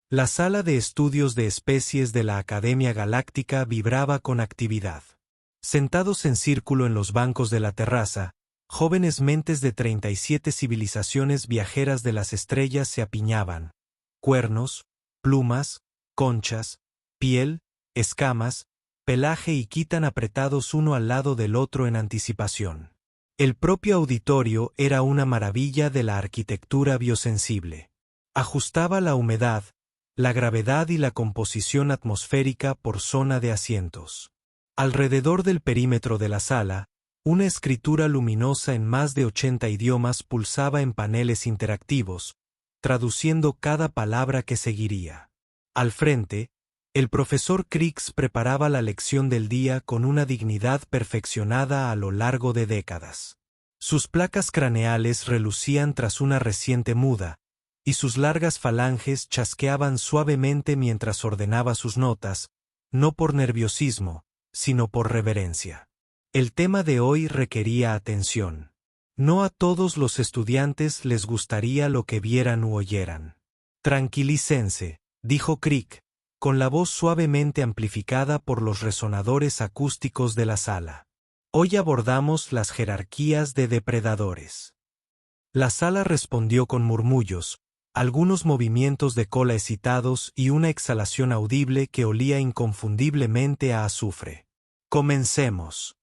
La sala de estudios de especies de la Academia Galáctica vibraba con actividad. Sentados en círculo en los bancos de la terraza, jóvenes mentes de 37 civilizaciones viajeras de las estrellas se apiñaban. Cuernos, plumas, conchas, piel, escamas, pelaje y quitan apretados uno al lado del otro en anticipación. El propio auditorio era una maravilla de la arquitectura biosensible. Ajustaba la humedad, la gravedad y la composición atmosférica por zona de asientos. Alrededor del perímetro de la sala, una escritura luminosa en más de 80 idiomas pulsaba en paneles interactivos, traduciendo cada palabra que seguiría. Al frente, el profesor Crix preparaba la lección del día con una dignidad perfeccionada a lo largo de décadas. Sus placas craneales relucían tras una reciente muda, y sus largas falanges chasqueaban suavemente mientras ordenaba sus notas, no por nerviosismo, sino por reverencia. El tema de hoy requería atención. No a todos los estudiantes les gustaría lo que vieran u oyeran. Tranquilícense, dijo Crick, con la voz suavemente amplificada por los resonadores acústicos de la sala. Hoy abordamos las jerarquías de depredadores. La sala respondió con murmullos, algunos movimientos de cola excitados y una exhalación audible que olía inconfundiblemente a azufre. Comencemos.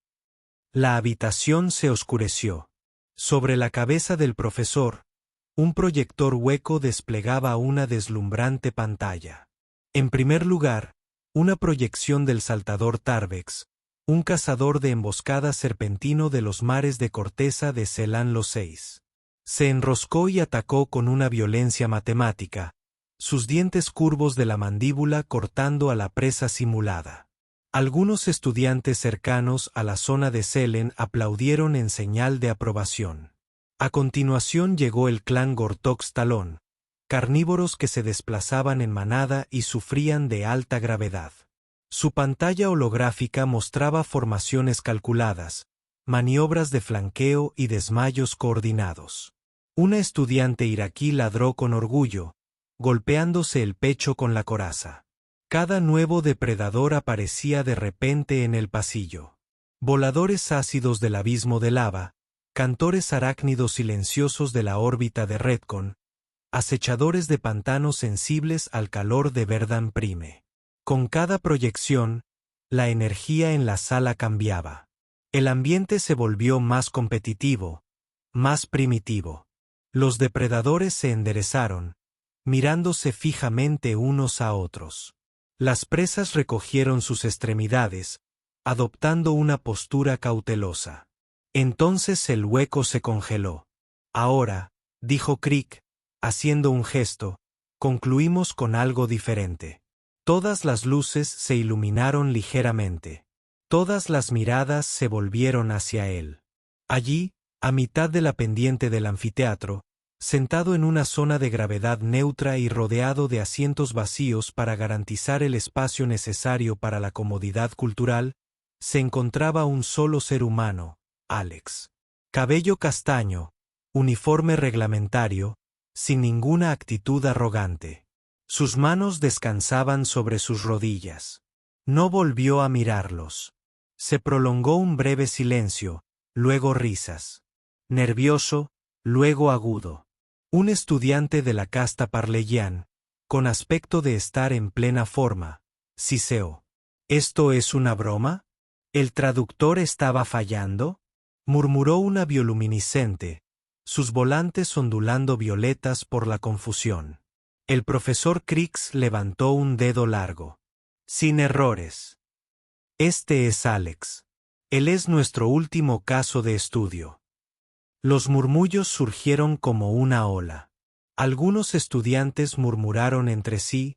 La habitación se oscureció. Sobre la cabeza del profesor, un proyector hueco desplegaba una deslumbrante pantalla. En primer lugar, una proyección del saltador Tarbex, un cazador de emboscadas serpentino de los mares de corteza de Celan los 6. Se enroscó y atacó con una violencia matemática, sus dientes curvos de la mandíbula cortando a la presa simulada. Algunos estudiantes cercanos a la zona de Selen aplaudieron en señal de aprobación. A continuación llegó el clan Gortox Talón, carnívoros que se desplazaban en manada y sufrían de alta gravedad. Su pantalla holográfica mostraba formaciones calculadas, maniobras de flanqueo y desmayos coordinados. Una estudiante iraquí ladró con orgullo, golpeándose el pecho con la coraza. Cada nuevo depredador aparecía de repente en el pasillo. Voladores ácidos del abismo de lava, cantores arácnidos silenciosos de la órbita de Redcon, acechadores de pantanos sensibles al calor de Verdun Prime. Con cada proyección, la energía en la sala cambiaba. El ambiente se volvió más competitivo, más primitivo. Los depredadores se enderezaron, mirándose fijamente unos a otros. Las presas recogieron sus extremidades, adoptando una postura cautelosa. Entonces el hueco se congeló. Ahora, dijo Crick, haciendo un gesto, concluimos con algo diferente. Todas las luces se iluminaron ligeramente. Todas las miradas se volvieron hacia él. Allí, a mitad de la pendiente del anfiteatro, sentado en una zona de gravedad neutra y rodeado de asientos vacíos para garantizar el espacio necesario para la comodidad cultural, se encontraba un solo ser humano, Alex. Cabello castaño, uniforme reglamentario, sin ninguna actitud arrogante. Sus manos descansaban sobre sus rodillas. No volvió a mirarlos. Se prolongó un breve silencio, luego risas. Nervioso, luego agudo. Un estudiante de la casta Parleyan, con aspecto de estar en plena forma, siseó. ¿Esto es una broma? ¿El traductor estaba fallando? Murmuró una bioluminiscente, sus volantes ondulando violetas por la confusión. El profesor Crix levantó un dedo largo. Sin errores. Este es Alex. Él es nuestro último caso de estudio. Los murmullos surgieron como una ola. Algunos estudiantes murmuraron entre sí,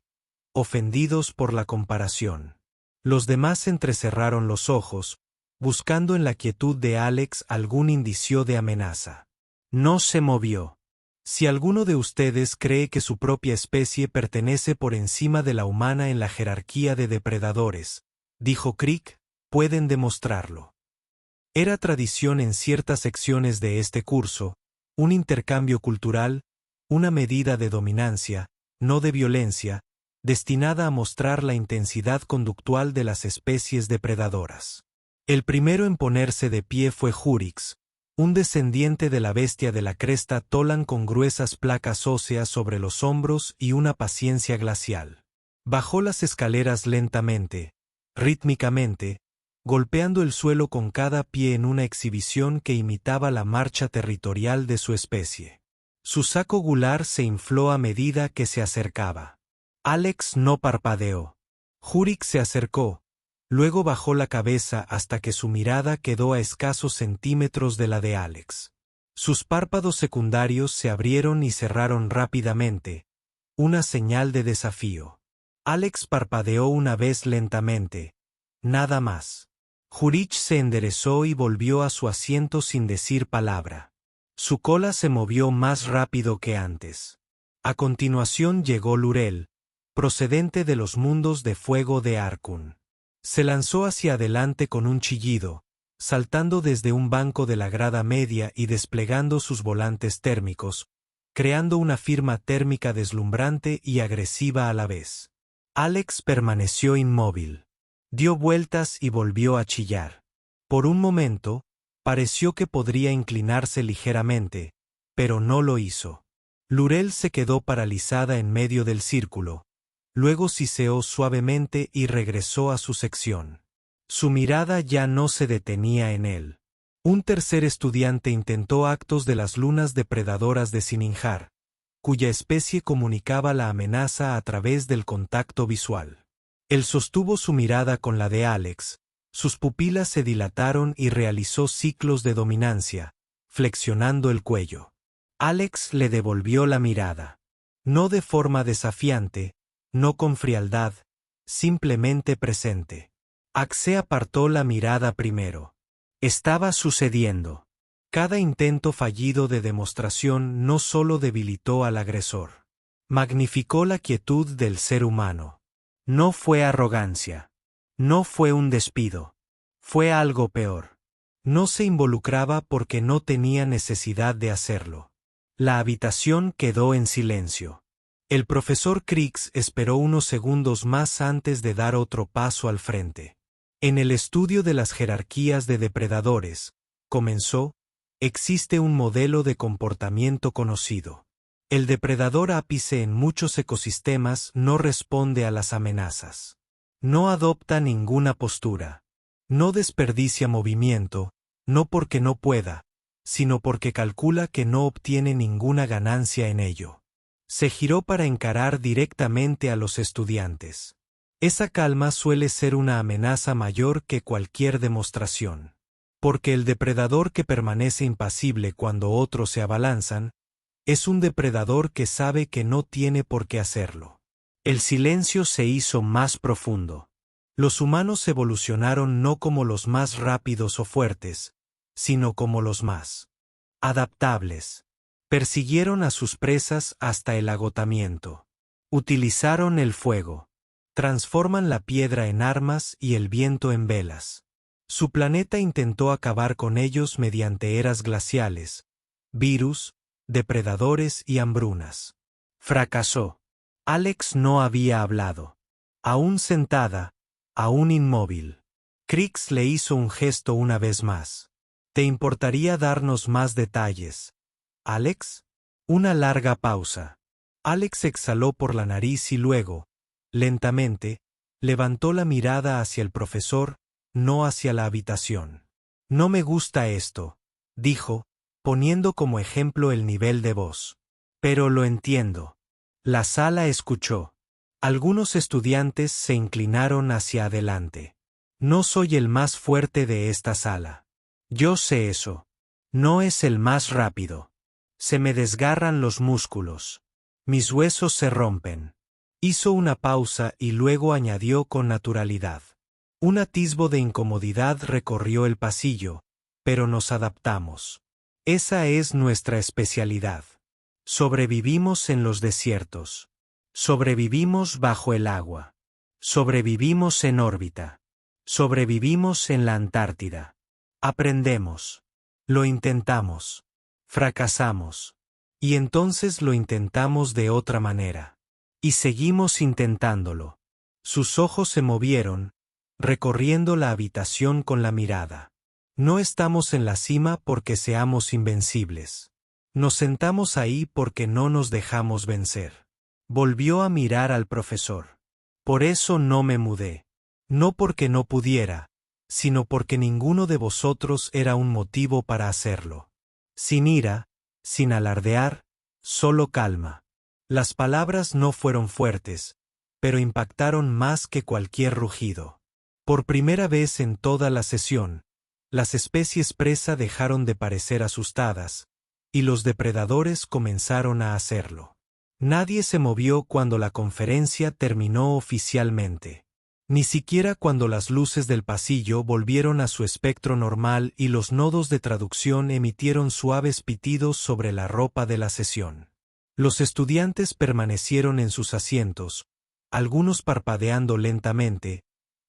ofendidos por la comparación. Los demás entrecerraron los ojos, buscando en la quietud de Alex algún indicio de amenaza. No se movió. Si alguno de ustedes cree que su propia especie pertenece por encima de la humana en la jerarquía de depredadores, dijo Crick, pueden demostrarlo. Era tradición en ciertas secciones de este curso, un intercambio cultural, una medida de dominancia, no de violencia, destinada a mostrar la intensidad conductual de las especies depredadoras. El primero en ponerse de pie fue Jurix, un descendiente de la bestia de la cresta Tolan con gruesas placas óseas sobre los hombros y una paciencia glacial. Bajó las escaleras lentamente, rítmicamente, golpeando el suelo con cada pie en una exhibición que imitaba la marcha territorial de su especie. Su saco gular se infló a medida que se acercaba. Alex no parpadeó. Jurix se acercó, luego bajó la cabeza hasta que su mirada quedó a escasos centímetros de la de Alex. Sus párpados secundarios se abrieron y cerraron rápidamente, una señal de desafío. Alex parpadeó una vez lentamente, nada más. Jurix se enderezó y volvió a su asiento sin decir palabra. Su cola se movió más rápido que antes. A continuación llegó Lurel, procedente de los mundos de fuego de Arkun. Se lanzó hacia adelante con un chillido, saltando desde un banco de la grada media y desplegando sus volantes térmicos, creando una firma térmica deslumbrante y agresiva a la vez. Alex permaneció inmóvil. Dio vueltas y volvió a chillar. Por un momento, pareció que podría inclinarse ligeramente, pero no lo hizo. Lurel se quedó paralizada en medio del círculo, luego siseó suavemente y regresó a su sección. Su mirada ya no se detenía en él. Un tercer estudiante intentó actos de las lunas depredadoras de Sininjar, cuya especie comunicaba la amenaza a través del contacto visual. Él sostuvo su mirada con la de Alex, sus pupilas se dilataron y realizó ciclos de dominancia, flexionando el cuello. Alex le devolvió la mirada. No de forma desafiante, no con frialdad, simplemente presente. Axe apartó la mirada primero. Estaba sucediendo. Cada intento fallido de demostración no solo debilitó al agresor, magnificó la quietud del ser humano. No fue arrogancia. No fue un despido. Fue algo peor. No se involucraba porque no tenía necesidad de hacerlo. La habitación quedó en silencio. El profesor Krix esperó unos segundos más antes de dar otro paso al frente. En el estudio de las jerarquías de depredadores, comenzó, existe un modelo de comportamiento conocido. El depredador ápice en muchos ecosistemas no responde a las amenazas. No adopta ninguna postura. No desperdicia movimiento, no porque no pueda, sino porque calcula que no obtiene ninguna ganancia en ello. Se giró para encarar directamente a los estudiantes. Esa calma suele ser una amenaza mayor que cualquier demostración. Porque el depredador que permanece impasible cuando otros se abalanzan, es un depredador que sabe que no tiene por qué hacerlo. El silencio se hizo más profundo. Los humanos evolucionaron no como los más rápidos o fuertes, sino como los más adaptables. Persiguieron a sus presas hasta el agotamiento. Utilizaron el fuego. Transforman la piedra en armas y el viento en velas. Su planeta intentó acabar con ellos mediante eras glaciales, virus, depredadores y hambrunas. Fracasó. Alex no había hablado. Aún sentada, aún inmóvil. Krix le hizo un gesto una vez más. ¿Te importaría darnos más detalles, Alex? Una larga pausa. Alex exhaló por la nariz y luego, lentamente, levantó la mirada hacia el profesor, no hacia la habitación. No me gusta esto, dijo, poniendo como ejemplo el nivel de voz. Pero lo entiendo. La sala escuchó. Algunos estudiantes se inclinaron hacia adelante. No soy el más fuerte de esta sala. Yo sé eso. No es el más rápido. Se me desgarran los músculos. Mis huesos se rompen. Hizo una pausa y luego añadió con naturalidad. Un atisbo de incomodidad recorrió el pasillo, pero nos adaptamos. Esa es nuestra especialidad. Sobrevivimos en los desiertos. Sobrevivimos bajo el agua. Sobrevivimos en órbita. Sobrevivimos en la Antártida. Aprendemos. Lo intentamos. Fracasamos. Y entonces lo intentamos de otra manera. Y seguimos intentándolo. Sus ojos se movieron, recorriendo la habitación con la mirada. No estamos en la cima porque seamos invencibles. Nos sentamos ahí porque no nos dejamos vencer. Volvió a mirar al profesor. Por eso no me mudé. No porque no pudiera, sino porque ninguno de vosotros era un motivo para hacerlo. Sin ira, sin alardear, solo calma. Las palabras no fueron fuertes, pero impactaron más que cualquier rugido. Por primera vez en toda la sesión, las especies presa dejaron de parecer asustadas, y los depredadores comenzaron a hacerlo. Nadie se movió cuando la conferencia terminó oficialmente. Ni siquiera cuando las luces del pasillo volvieron a su espectro normal y los nodos de traducción emitieron suaves pitidos sobre la ropa de la sesión. Los estudiantes permanecieron en sus asientos, algunos parpadeando lentamente,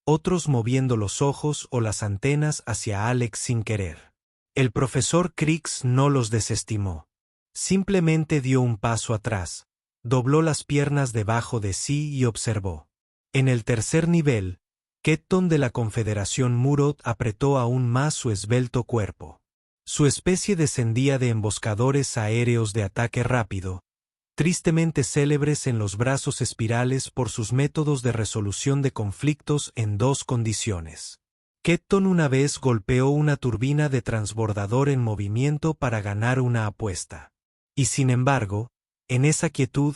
otros moviendo los ojos o las antenas hacia Alex sin querer. El profesor Crix no los desestimó. Simplemente dio un paso atrás, dobló las piernas debajo de sí y observó. En el tercer nivel, Ketton de la Confederación Murot apretó aún más su esbelto cuerpo. Su especie descendía de emboscadores aéreos de ataque rápido, tristemente célebres en los brazos espirales por sus métodos de resolución de conflictos en dos condiciones. Ketton una vez golpeó una turbina de transbordador en movimiento para ganar una apuesta. Y sin embargo, en esa quietud,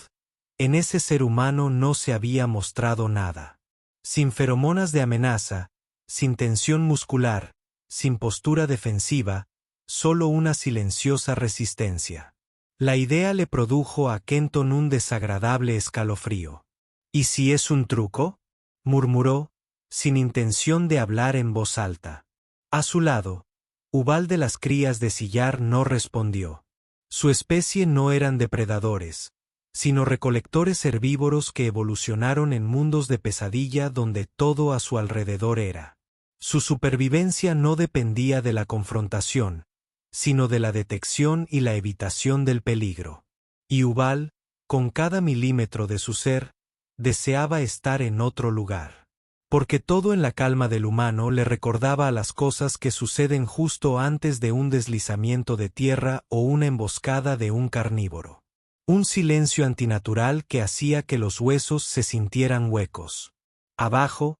en ese ser humano no se había mostrado nada. Sin feromonas de amenaza, sin tensión muscular, sin postura defensiva, solo una silenciosa resistencia. La idea le produjo a Kenton un desagradable escalofrío. ¿Y si es un truco?, murmuró, sin intención de hablar en voz alta. A su lado, Ubal de las crías de sillar no respondió. Su especie no eran depredadores, sino recolectores herbívoros que evolucionaron en mundos de pesadilla donde todo a su alrededor era. Su supervivencia no dependía de la confrontación, sino de la detección y la evitación del peligro. Y Ubal, con cada milímetro de su ser, deseaba estar en otro lugar. Porque todo en la calma del humano le recordaba a las cosas que suceden justo antes de un deslizamiento de tierra o una emboscada de un carnívoro. Un silencio antinatural que hacía que los huesos se sintieran huecos. Abajo,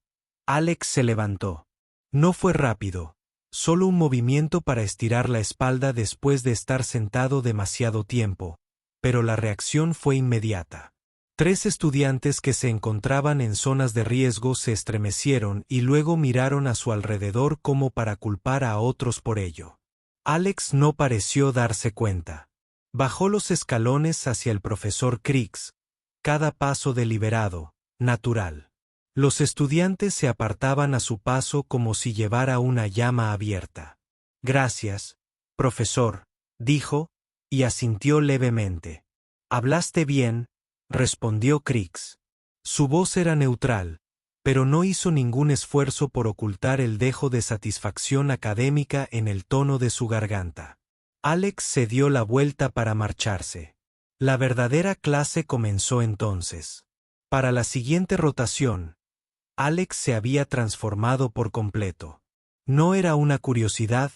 Alex se levantó. No fue rápido, solo un movimiento para estirar la espalda después de estar sentado demasiado tiempo, pero la reacción fue inmediata. 3 estudiantes que se encontraban en zonas de riesgo se estremecieron y luego miraron a su alrededor como para culpar a otros por ello. Alex no pareció darse cuenta. Bajó los escalones hacia el profesor Crix, cada paso deliberado, natural. Los estudiantes se apartaban a su paso como si llevara una llama abierta. Gracias, profesor, dijo, y asintió levemente. Hablaste bien, respondió Crix. Su voz era neutral, pero no hizo ningún esfuerzo por ocultar el dejo de satisfacción académica en el tono de su garganta. Alex se dio la vuelta para marcharse. La verdadera clase comenzó entonces. Para la siguiente rotación, Alex se había transformado por completo. No era una curiosidad,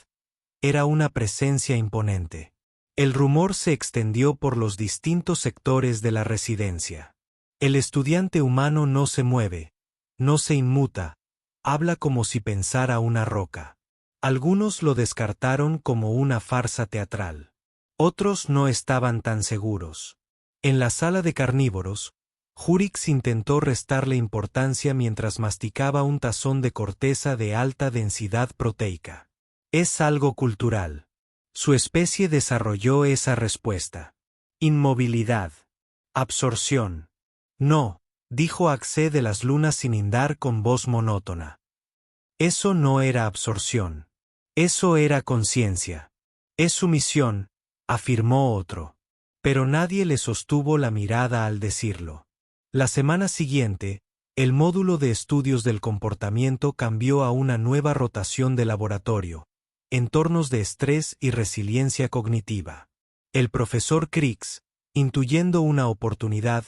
era una presencia imponente. El rumor se extendió por los distintos sectores de la residencia. El estudiante humano no se mueve, no se inmuta, habla como si pensara una roca. Algunos lo descartaron como una farsa teatral. Otros no estaban tan seguros. En la sala de carnívoros, Jurix intentó restarle importancia mientras masticaba un tazón de corteza de alta densidad proteica. Es algo cultural. Su especie desarrolló esa respuesta. Inmovilidad. Absorción. No, dijo Axé de las Lunas sin hindar con voz monótona. Eso no era absorción. Eso era conciencia. Es sumisión, afirmó otro. Pero nadie le sostuvo la mirada al decirlo. La semana siguiente, el módulo de estudios del comportamiento cambió a una nueva rotación de laboratorio, entornos de estrés y resiliencia cognitiva. El profesor Crix, intuyendo una oportunidad,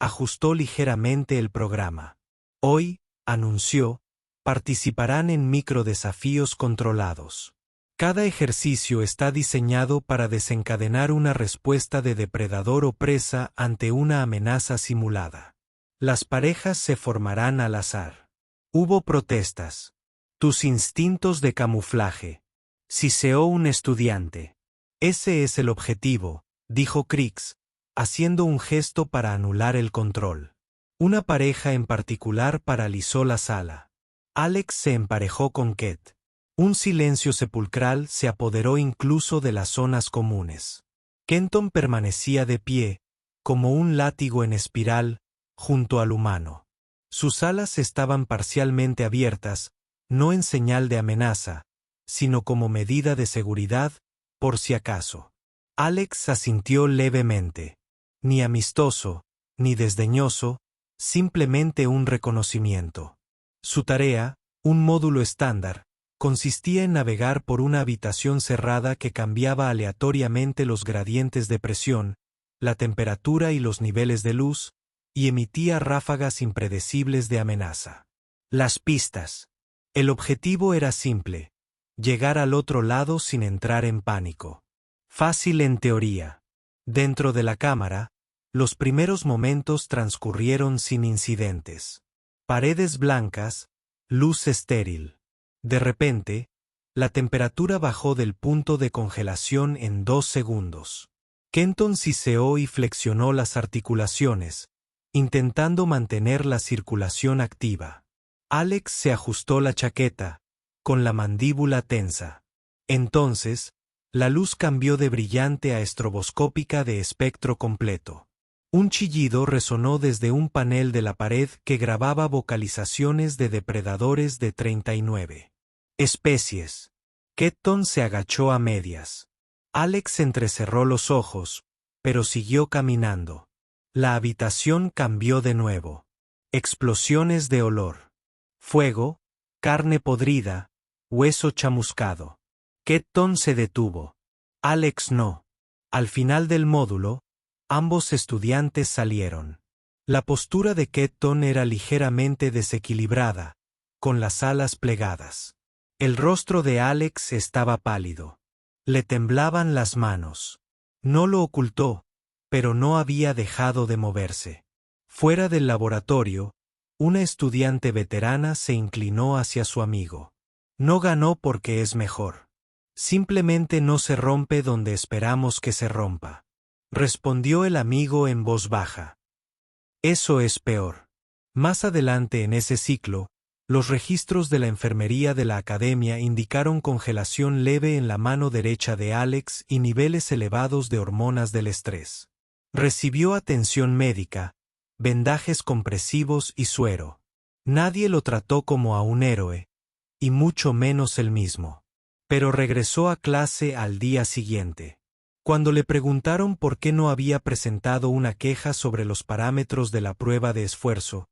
Ajustó ligeramente el programa. Hoy, anunció, participarán en microdesafíos controlados. Cada ejercicio está diseñado para desencadenar una respuesta de depredador o presa ante una amenaza simulada. Las parejas se formarán al azar. Hubo protestas. Tus instintos de camuflaje. Siseó un estudiante. Ese es el objetivo, dijo Crix, haciendo un gesto para anular el control. Una pareja en particular paralizó la sala. Alex se emparejó con Ket. Un silencio sepulcral se apoderó incluso de las zonas comunes. Kenton permanecía de pie, como un látigo en espiral, junto al humano. Sus alas estaban parcialmente abiertas, no en señal de amenaza, sino como medida de seguridad, por si acaso. Alex asintió levemente. Ni amistoso, ni desdeñoso, simplemente un reconocimiento. Su tarea, un módulo estándar, consistía en navegar por una habitación cerrada que cambiaba aleatoriamente los gradientes de presión, la temperatura y los niveles de luz, y emitía ráfagas impredecibles de amenaza. Las pistas. El objetivo era simple: llegar al otro lado sin entrar en pánico. Fácil en teoría. Dentro de la cámara, los primeros momentos transcurrieron sin incidentes. Paredes blancas, luz estéril. De repente, la temperatura bajó del punto de congelación en 2 segundos. Kenton siseó y flexionó las articulaciones, intentando mantener la circulación activa. Alex se ajustó la chaqueta, con la mandíbula tensa. Entonces, la luz cambió de brillante a estroboscópica de espectro completo. Un chillido resonó desde un panel de la pared que grababa vocalizaciones de depredadores de 39 especies. Kenton se agachó a medias. Alex entrecerró los ojos, pero siguió caminando. La habitación cambió de nuevo. Explosiones de olor. Fuego, carne podrida, hueso chamuscado. Kenton se detuvo. Alex no. Al final del módulo, ambos estudiantes salieron. La postura de Kenton era ligeramente desequilibrada, con las alas plegadas. El rostro de Alex estaba pálido. Le temblaban las manos. No lo ocultó, pero no había dejado de moverse. Fuera del laboratorio, una estudiante veterana se inclinó hacia su amigo. No ganó porque es mejor. Simplemente no se rompe donde esperamos que se rompa. Respondió el amigo en voz baja. Eso es peor. Más adelante en ese ciclo, los registros de la enfermería de la academia indicaron congelación leve en la mano derecha de Alex y niveles elevados de hormonas del estrés. Recibió atención médica, vendajes compresivos y suero. Nadie lo trató como a un héroe, y mucho menos él mismo. Pero regresó a clase al día siguiente. Cuando le preguntaron por qué no había presentado una queja sobre los parámetros de la prueba de esfuerzo,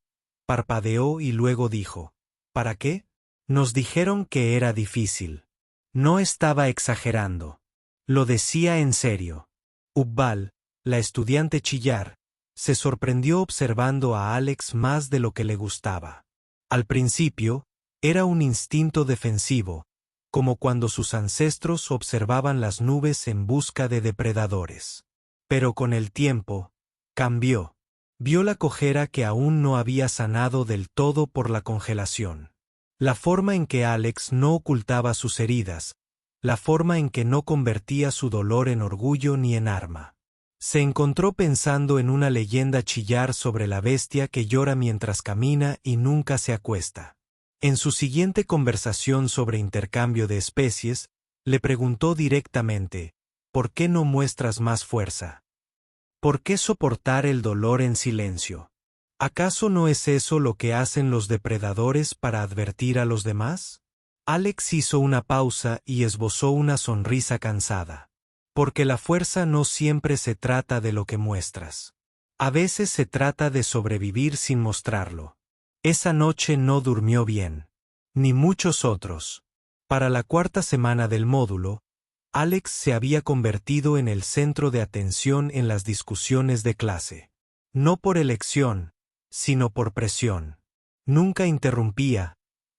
parpadeó y luego dijo: ¿para qué? Nos dijeron que era difícil. No estaba exagerando. Lo decía en serio. Ubbal, la estudiante chillar, se sorprendió observando a Alex más de lo que le gustaba. Al principio, era un instinto defensivo, como cuando sus ancestros observaban las nubes en busca de depredadores. Pero con el tiempo, cambió. Vio la cojera que aún no había sanado del todo por la congelación. La forma en que Alex no ocultaba sus heridas, la forma en que no convertía su dolor en orgullo ni en arma. Se encontró pensando en una leyenda chillar sobre la bestia que llora mientras camina y nunca se acuesta. En su siguiente conversación sobre intercambio de especies, le preguntó directamente: ¿por qué no muestras más fuerza? ¿Por qué soportar el dolor en silencio? ¿Acaso no es eso lo que hacen los depredadores para advertir a los demás? Alex hizo una pausa y esbozó una sonrisa cansada. Porque la fuerza no siempre se trata de lo que muestras. A veces se trata de sobrevivir sin mostrarlo. Esa noche no durmió bien. Ni muchos otros. Para la 4ª semana del módulo, Alex se había convertido en el centro de atención en las discusiones de clase. No por elección, sino por presión. Nunca interrumpía,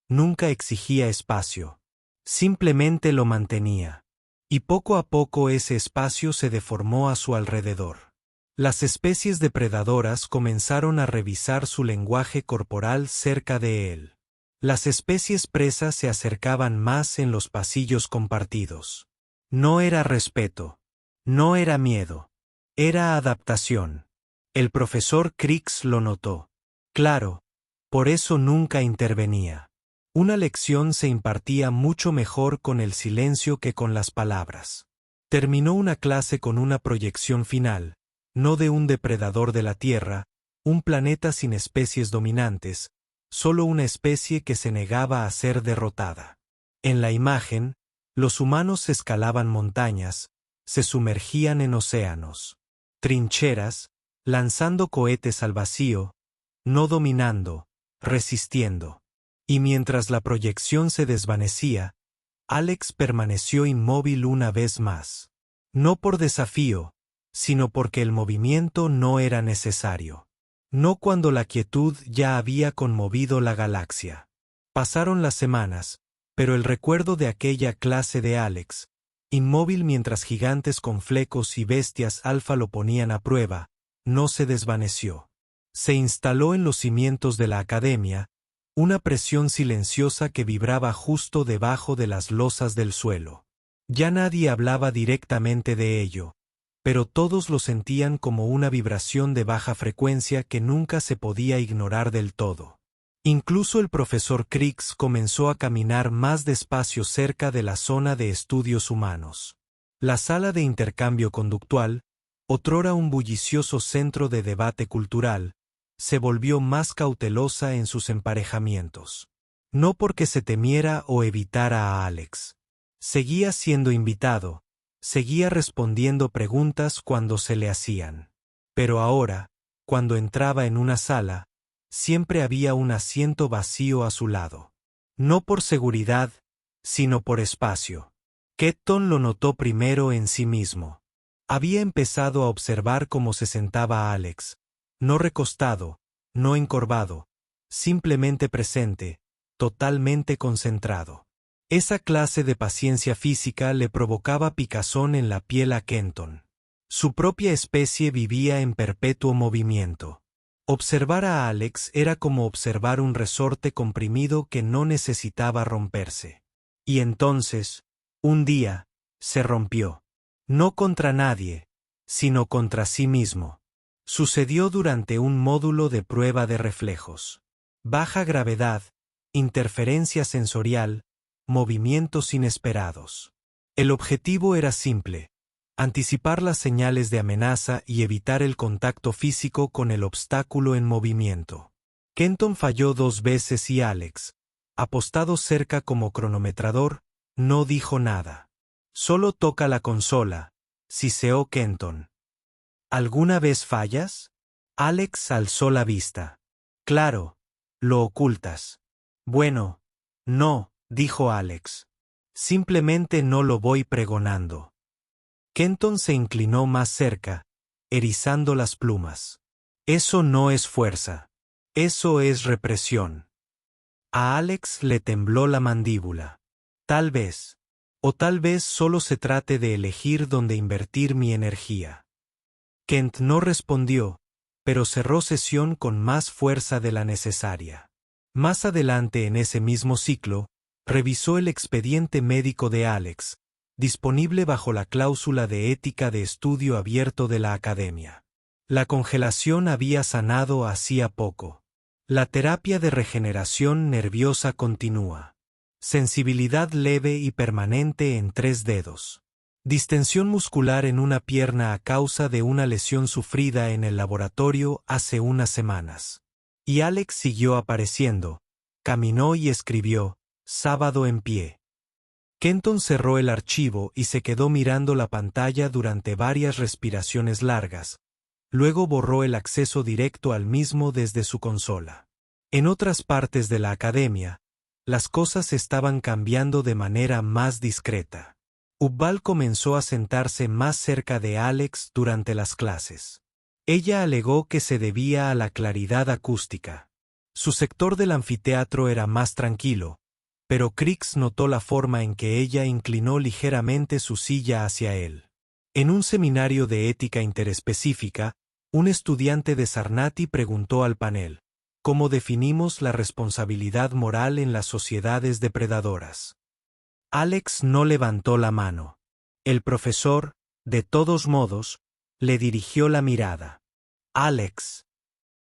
nunca exigía espacio. Simplemente lo mantenía. Y poco a poco ese espacio se deformó a su alrededor. Las especies depredadoras comenzaron a revisar su lenguaje corporal cerca de él. Las especies presas se acercaban más en los pasillos compartidos. No era respeto. No era miedo. Era adaptación. El profesor Crix lo notó. Claro, por eso nunca intervenía. Una lección se impartía mucho mejor con el silencio que con las palabras. Terminó una clase con una proyección final, no de un depredador de la Tierra, un planeta sin especies dominantes, solo una especie que se negaba a ser derrotada. En la imagen, los humanos escalaban montañas, se sumergían en océanos, trincheras, lanzando cohetes al vacío, no dominando, resistiendo. Y mientras la proyección se desvanecía, Alex permaneció inmóvil una vez más. No por desafío, sino porque el movimiento no era necesario. No cuando la quietud ya había conmovido la galaxia. Pasaron las semanas, pero el recuerdo de aquella clase de Alex, inmóvil mientras gigantes con flecos y bestias alfa lo ponían a prueba, no se desvaneció. Se instaló en los cimientos de la academia, una presión silenciosa que vibraba justo debajo de las losas del suelo. Ya nadie hablaba directamente de ello, pero todos lo sentían como una vibración de baja frecuencia que nunca se podía ignorar del todo. Incluso el profesor Crix comenzó a caminar más despacio cerca de la zona de estudios humanos. La sala de intercambio conductual, otrora un bullicioso centro de debate cultural, se volvió más cautelosa en sus emparejamientos. No porque se temiera o evitara a Alex. Seguía siendo invitado, seguía respondiendo preguntas cuando se le hacían. Pero ahora, cuando entraba en una sala, siempre había un asiento vacío a su lado. No por seguridad, sino por espacio. Ketton lo notó primero en sí mismo. Había empezado a observar cómo se sentaba Alex. No recostado, no encorvado, simplemente presente, totalmente concentrado. Esa clase de paciencia física le provocaba picazón en la piel a Kenton. Su propia especie vivía en perpetuo movimiento. Observar a Alex era como observar un resorte comprimido que no necesitaba romperse. Y entonces, un día, se rompió. No contra nadie, sino contra sí mismo. Sucedió durante un módulo de prueba de reflejos. Baja gravedad, interferencia sensorial, movimientos inesperados. El objetivo era simple: anticipar las señales de amenaza y evitar el contacto físico con el obstáculo en movimiento. Kenton falló 2 veces y Alex, apostado cerca como cronometrador, no dijo nada. Solo toca la consola, siseó Kenton. ¿Alguna vez fallas? Alex alzó la vista. Claro, lo ocultas. Bueno, no, dijo Alex. Simplemente no lo voy pregonando. Kenton se inclinó más cerca, erizando las plumas. Eso no es fuerza. Eso es represión. A Alex le tembló la mandíbula. Tal vez. O tal vez solo se trate de elegir dónde invertir mi energía. Kent no respondió, pero cerró sesión con más fuerza de la necesaria. Más adelante en ese mismo ciclo, revisó el expediente médico de Alex, disponible bajo la cláusula de ética de estudio abierto de la academia. La congelación había sanado hacía poco. La terapia de regeneración nerviosa continúa. Sensibilidad leve y permanente en 3 dedos. Distensión muscular en una pierna a causa de una lesión sufrida en el laboratorio hace unas semanas. Y Alex siguió apareciendo, caminó y escribió, sábado en pie. Kenton cerró el archivo y se quedó mirando la pantalla durante varias respiraciones largas, luego borró el acceso directo al mismo desde su consola. En otras partes de la academia, las cosas estaban cambiando de manera más discreta. Ubbal comenzó a sentarse más cerca de Alex durante las clases. Ella alegó que se debía a la claridad acústica. Su sector del anfiteatro era más tranquilo, pero Crix notó la forma en que ella inclinó ligeramente su silla hacia él. En un seminario de ética interespecífica, un estudiante de Sarnati preguntó al panel: ¿cómo definimos la responsabilidad moral en las sociedades depredadoras? Alex no levantó la mano. El profesor, de todos modos, le dirigió la mirada. Alex.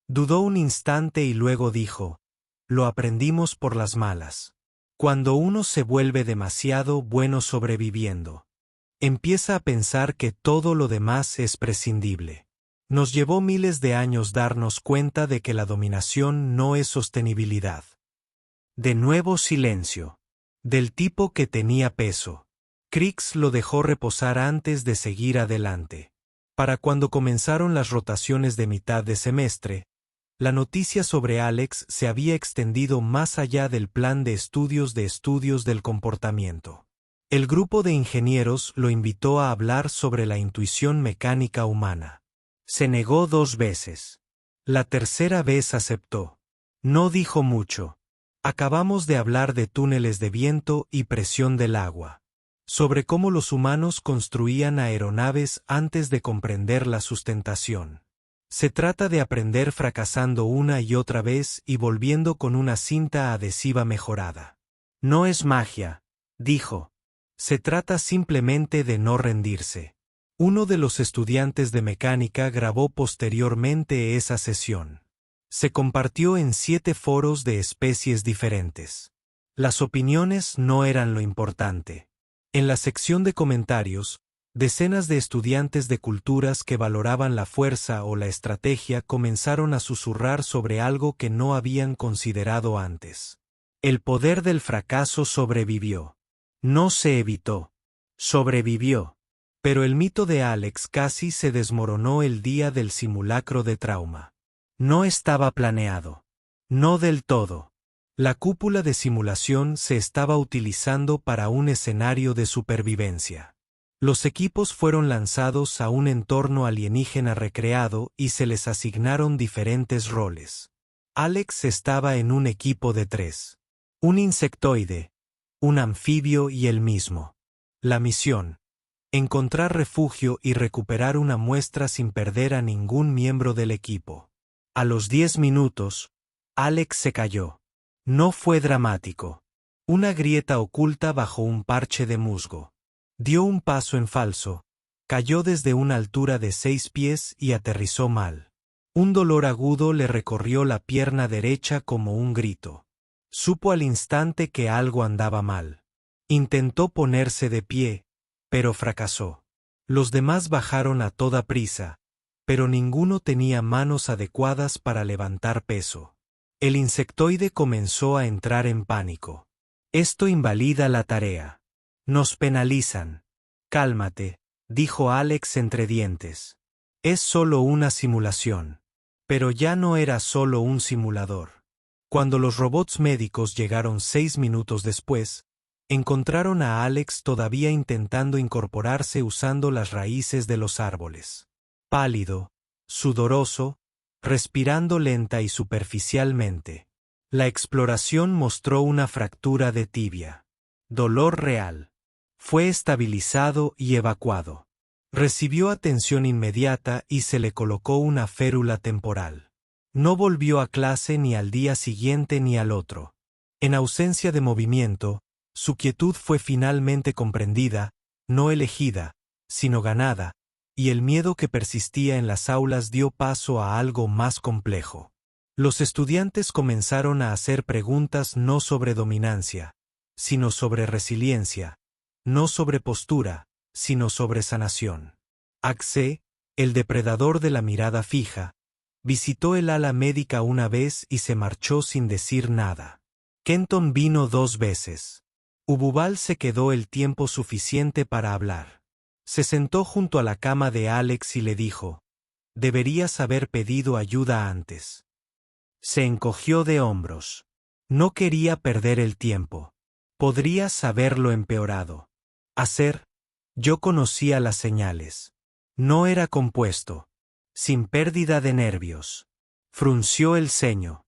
Dudó un instante y luego dijo: lo aprendimos por las malas. Cuando uno se vuelve demasiado bueno sobreviviendo, empieza a pensar que todo lo demás es prescindible. Nos llevó miles de años darnos cuenta de que la dominación no es sostenibilidad. De nuevo silencio. Del tipo que tenía peso. Crix lo dejó reposar antes de seguir adelante. Para cuando comenzaron las rotaciones de mitad de semestre, la noticia sobre Alex se había extendido más allá del plan de estudios del comportamiento. El grupo de ingenieros lo invitó a hablar sobre la intuición mecánica humana. Se negó 2 veces. La tercera vez aceptó. No dijo mucho. Acabamos de hablar de túneles de viento y presión del agua. Sobre cómo los humanos construían aeronaves antes de comprender la sustentación. Se trata de aprender fracasando una y otra vez y volviendo con una cinta adhesiva mejorada. No es magia, dijo. Se trata simplemente de no rendirse. Uno de los estudiantes de mecánica grabó posteriormente esa sesión. Se compartió en 7 foros de especies diferentes. Las opiniones no eran lo importante. En la sección de comentarios, decenas de estudiantes de culturas que valoraban la fuerza o la estrategia comenzaron a susurrar sobre algo que no habían considerado antes. El poder del fracaso sobrevivió. No se evitó. Sobrevivió. Pero el mito de Alex casi se desmoronó el día del simulacro de trauma. No estaba planeado. No del todo. La cúpula de simulación se estaba utilizando para un escenario de supervivencia. Los equipos fueron lanzados a un entorno alienígena recreado y se les asignaron diferentes roles. Alex estaba en un equipo de 3. Un insectoide, un anfibio y él mismo. La misión: encontrar refugio y recuperar una muestra sin perder a ningún miembro del equipo. A los 10 minutos, Alex se cayó. No fue dramático. Una grieta oculta bajo un parche de musgo. Dio un paso en falso, cayó desde una altura de 6 pies y aterrizó mal. Un dolor agudo le recorrió la pierna derecha como un grito. Supo al instante que algo andaba mal. Intentó ponerse de pie, pero fracasó. Los demás bajaron a toda prisa, pero ninguno tenía manos adecuadas para levantar peso. El insectoide comenzó a entrar en pánico. Esto invalida la tarea. Nos penalizan. Cálmate, dijo Alex entre dientes. Es solo una simulación. Pero ya no era solo un simulador. Cuando los robots médicos llegaron 6 minutos después, encontraron a Alex todavía intentando incorporarse usando las raíces de los árboles. Pálido, sudoroso, respirando lenta y superficialmente. La exploración mostró una fractura de tibia. Dolor real. Fue estabilizado y evacuado. Recibió atención inmediata y se le colocó una férula temporal. No volvió a clase ni al día siguiente ni al otro. En ausencia de movimiento, su quietud fue finalmente comprendida, no elegida, sino ganada, y el miedo que persistía en las aulas dio paso a algo más complejo. Los estudiantes comenzaron a hacer preguntas no sobre dominancia, sino sobre resiliencia, no sobre postura, sino sobre sanación. Axe, el depredador de la mirada fija, visitó el ala médica una vez y se marchó sin decir nada. Kenton vino 2 veces. Ububal se quedó el tiempo suficiente para hablar. Se sentó junto a la cama de Alex y le dijo: deberías haber pedido ayuda antes. Se encogió de hombros. No quería perder el tiempo. Podrías haberlo empeorado. Yo conocía las señales. No era compuesto. sin pérdida de nervios. Frunció el ceño.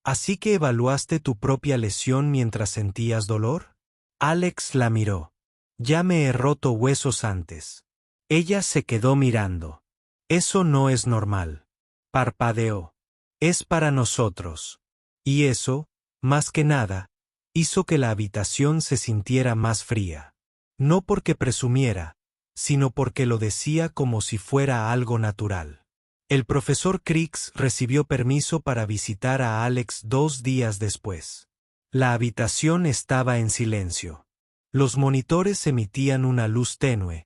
¿Así que evaluaste tu propia lesión mientras sentías dolor? Alex la miró. Ya me he roto huesos antes. Ella se quedó mirando. Eso no es normal. Parpadeó. Es para nosotros. Y eso, más que nada, hizo que la habitación se sintiera más fría. No porque presumiera, sino porque lo decía como si fuera algo natural. El profesor Crix recibió permiso para visitar a Alex 2 días después. La habitación estaba en silencio. Los monitores emitían una luz tenue,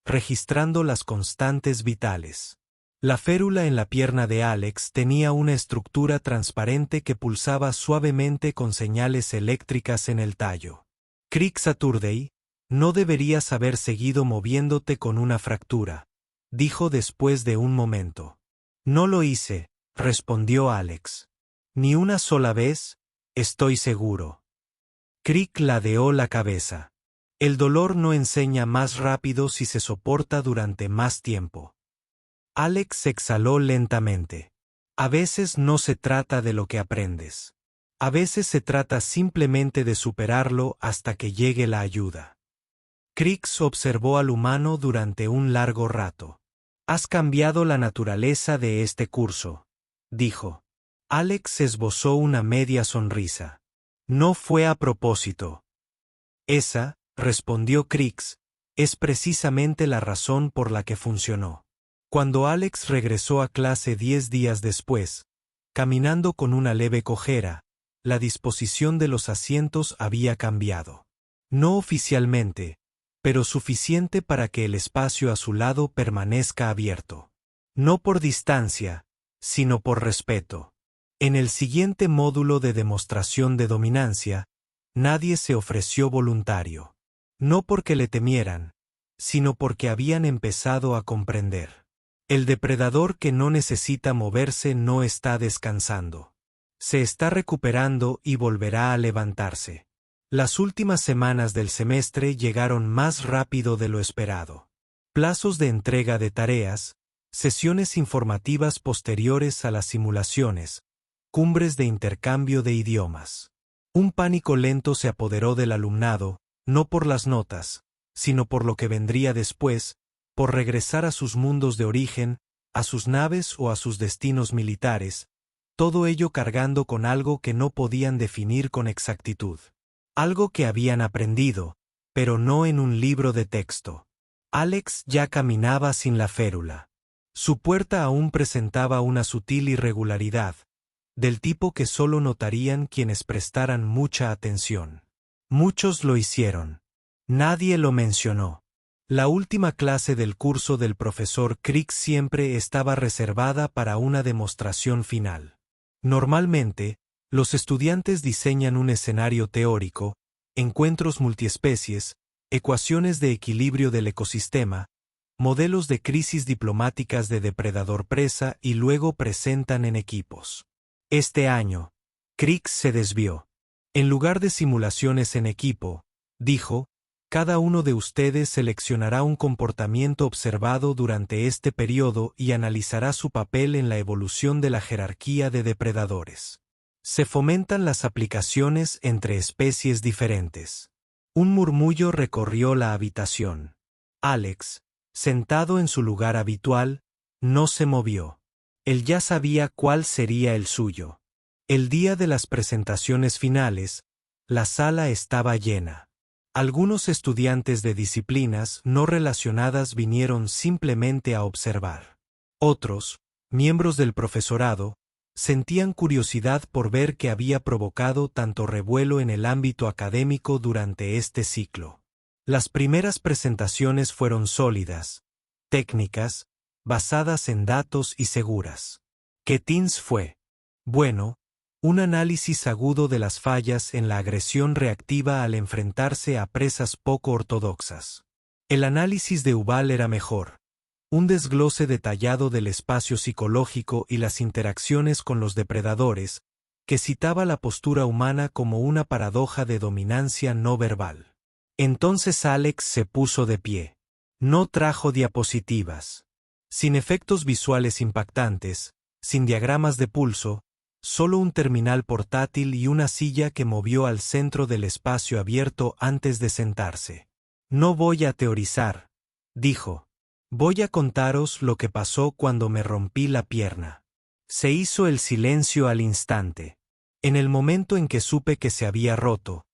registrando las constantes vitales. La férula en la pierna de Alex tenía una estructura transparente que pulsaba suavemente con señales eléctricas en el tallo. Crick Saturday, no deberías haber seguido moviéndote con una fractura, dijo después de un momento. No lo hice, respondió Alex. Ni una sola vez, estoy seguro. Crick ladeó la cabeza. El dolor no enseña más rápido si se soporta durante más tiempo. Alex exhaló lentamente. A veces no se trata de lo que aprendes. A veces se trata simplemente de superarlo hasta que llegue la ayuda. Crix observó al humano durante un largo rato. Has cambiado la naturaleza de este curso, dijo. Alex esbozó una media sonrisa. No fue a propósito. Esa, respondió Crix, es precisamente la razón por la que funcionó. Cuando Alex regresó a clase 10 días después, caminando con una leve cojera, la disposición de los asientos había cambiado. No oficialmente, pero suficiente para que el espacio a su lado permanezca abierto. No por distancia, sino por respeto. En el siguiente módulo de demostración de dominancia, nadie se ofreció voluntario. No porque le temieran, sino porque habían empezado a comprender. El depredador que no necesita moverse no está descansando. Se está recuperando y volverá a levantarse. Las últimas semanas del semestre llegaron más rápido de lo esperado. Plazos de entrega de tareas, sesiones informativas posteriores a las simulaciones, cumbres de intercambio de idiomas. Un pánico lento se apoderó del alumnado, no por las notas, sino por lo que vendría después, por regresar a sus mundos de origen, a sus naves o a sus destinos militares, todo ello cargando con algo que no podían definir con exactitud. Algo que habían aprendido, pero no en un libro de texto. Alex ya caminaba sin la férula. Su puerta aún presentaba una sutil irregularidad, del tipo que solo notarían quienes prestaran mucha atención. Muchos lo hicieron. Nadie lo mencionó. La última clase del curso del profesor Crick siempre estaba reservada para una demostración final. Normalmente, los estudiantes diseñan un escenario teórico, encuentros multiespecies, ecuaciones de equilibrio del ecosistema, modelos de crisis diplomáticas de depredador-presa y luego presentan en equipos. Este año, Crick se desvió. En lugar de simulaciones en equipo, dijo, cada uno de ustedes seleccionará un comportamiento observado durante este periodo y analizará su papel en la evolución de la jerarquía de depredadores. Se fomentan las aplicaciones entre especies diferentes. Un murmullo recorrió la habitación. Alex, sentado en su lugar habitual, no se movió. Él ya sabía cuál sería el suyo. El día de las presentaciones finales, la sala estaba llena. Algunos estudiantes de disciplinas no relacionadas vinieron simplemente a observar. Otros, miembros del profesorado, sentían curiosidad por ver qué había provocado tanto revuelo en el ámbito académico durante este ciclo. Las primeras presentaciones fueron sólidas, técnicas, basadas en datos y seguras. Kettins fue, bueno, un análisis agudo de las fallas en la agresión reactiva al enfrentarse a presas poco ortodoxas. El análisis de Uval era mejor. Un desglose detallado del espacio psicológico y las interacciones con los depredadores, que citaba la postura humana como una paradoja de dominancia no verbal. Entonces Alex se puso de pie. No trajo diapositivas. Sin efectos visuales impactantes, sin diagramas de pulso, solo un terminal portátil y una silla que movió al centro del espacio abierto antes de sentarse. No voy a teorizar, dijo. Voy a contaros lo que pasó cuando me rompí la pierna. Se hizo el silencio al instante. En el momento en que supe que se había roto,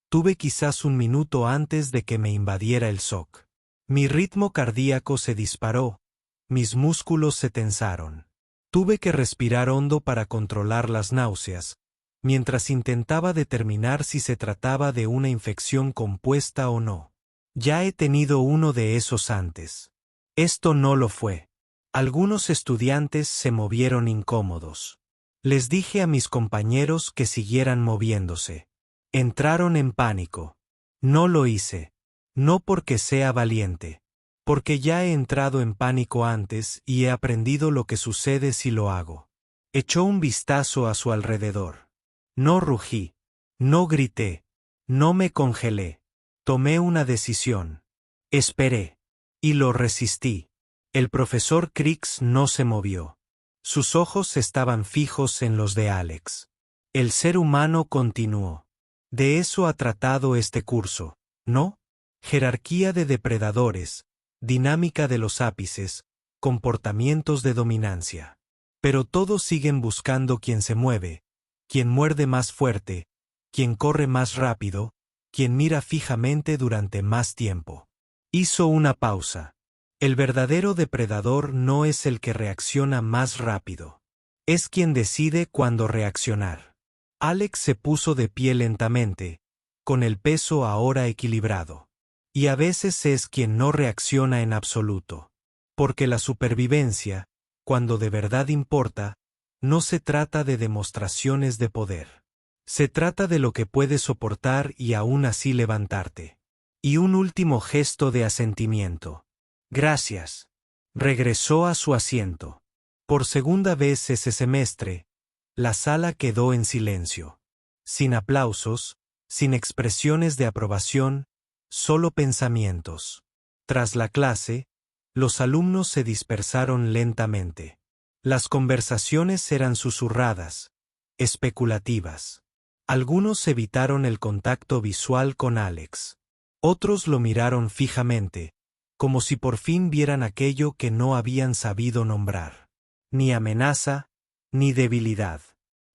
tuve quizás un minuto antes de que me invadiera el shock. Mi ritmo cardíaco se disparó, mis músculos se tensaron. Tuve que respirar hondo para controlar las náuseas, mientras intentaba determinar si se trataba de una infección compuesta o no. Ya he tenido uno de esos antes. Esto no lo fue. Algunos estudiantes se movieron incómodos. Les dije a mis compañeros que siguieran moviéndose. Entraron en pánico. No lo hice. No porque sea valiente. Porque ya he entrado en pánico antes y he aprendido lo que sucede si lo hago. Echó un vistazo a su alrededor. No rugí. No grité. No me congelé. Tomé una decisión. Esperé. Y lo resistí. El profesor Crix no se movió. Sus ojos estaban fijos en los de Alex. El ser humano continuó. De eso ha tratado este curso, ¿no? Jerarquía de depredadores, dinámica de los ápices, comportamientos de dominancia. Pero todos siguen buscando quien se mueve, quien muerde más fuerte, quien corre más rápido, quien mira fijamente durante más tiempo. Hizo una pausa. El verdadero depredador no es el que reacciona más rápido. Es quien decide cuándo reaccionar. Alex se puso de pie lentamente, con el peso ahora equilibrado. Y a veces es quien no reacciona en absoluto. Porque la supervivencia, cuando de verdad importa, no se trata de demostraciones de poder. Se trata de lo que puedes soportar y aún así levantarte. Y un último gesto de asentimiento. Gracias. Regresó a su asiento. Por segunda vez ese semestre, la sala quedó en silencio. Sin aplausos, sin expresiones de aprobación, solo pensamientos. Tras la clase, los alumnos se dispersaron lentamente. Las conversaciones eran susurradas, especulativas. Algunos evitaron el contacto visual con Alex. Otros lo miraron fijamente, como si por fin vieran aquello que no habían sabido nombrar. Ni amenaza, ni debilidad.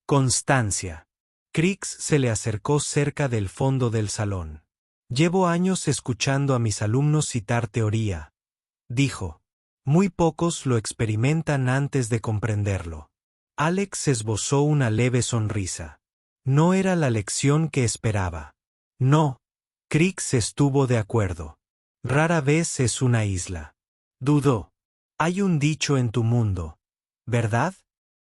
Constancia. Crix se le acercó cerca del fondo del salón. Llevo años escuchando a mis alumnos citar teoría, dijo. Muy pocos lo experimentan antes de comprenderlo. Alex esbozó una leve sonrisa. No era la lección que esperaba. No. Crix estuvo de acuerdo. Rara vez es una isla. Dudó. Hay un dicho en tu mundo, ¿verdad?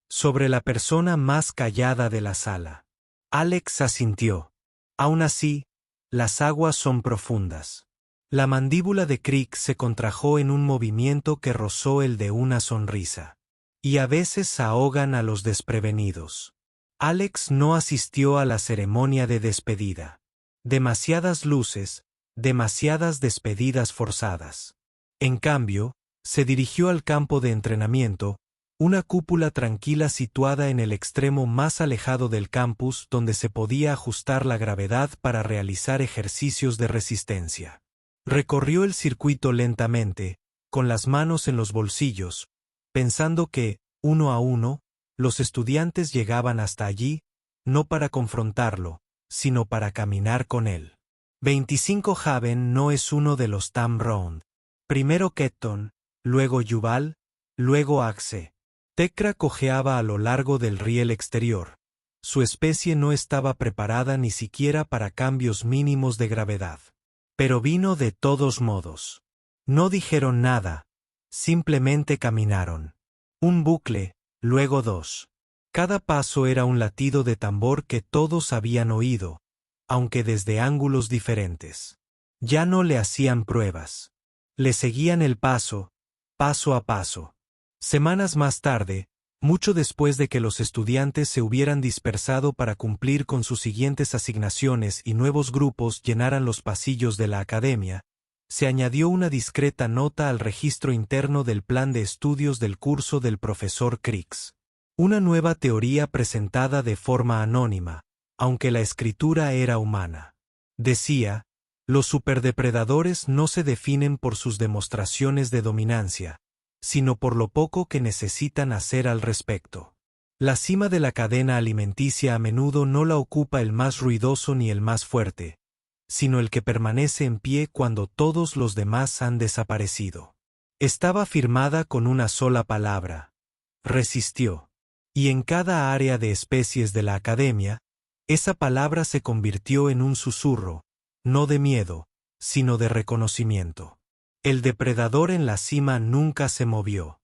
Sobre la persona más callada de la sala. Alex asintió. Aún así, las aguas son profundas. La mandíbula de Crix se contrajo en un movimiento que rozó el de una sonrisa. Y a veces ahogan a los desprevenidos. Alex no asistió a la ceremonia de despedida. Demasiadas luces, demasiadas despedidas forzadas. En cambio, se dirigió al campo de entrenamiento, una cúpula tranquila situada en el extremo más alejado del campus donde se podía ajustar la gravedad para realizar ejercicios de resistencia. Recorrió el circuito lentamente, con las manos en los bolsillos, pensando que, uno a uno, los estudiantes llegaban hasta allí, no para confrontarlo, sino para caminar con él. 25 Haven no es uno de los Tam Round. Primero Ketton, luego Yuval, luego Axe. Tekra cojeaba a lo largo del riel exterior. Su especie no estaba preparada ni siquiera para cambios mínimos de gravedad. Pero vino de todos modos. No dijeron nada, simplemente caminaron. Un bucle, luego dos. Cada paso era un latido de tambor que todos habían oído, aunque desde ángulos diferentes. Ya no le hacían pruebas. Le seguían el paso, paso a paso. Semanas más tarde, mucho después de que los estudiantes se hubieran dispersado para cumplir con sus siguientes asignaciones y nuevos grupos llenaran los pasillos de la academia, Se añadió una discreta nota al registro interno del plan de estudios del curso del profesor Crix. Una nueva teoría presentada de forma anónima, aunque la escritura era humana. Decía, los superdepredadores no se definen por sus demostraciones de dominancia, sino por lo poco que necesitan hacer al respecto. La cima de la cadena alimenticia a menudo no la ocupa el más ruidoso ni el más fuerte, sino el que permanece en pie cuando todos los demás han desaparecido. Estaba firmada con una sola palabra: resistió. Y en cada área de especies de la academia, esa palabra se convirtió en un susurro, no de miedo, sino de reconocimiento. El depredador en la cima nunca se movió.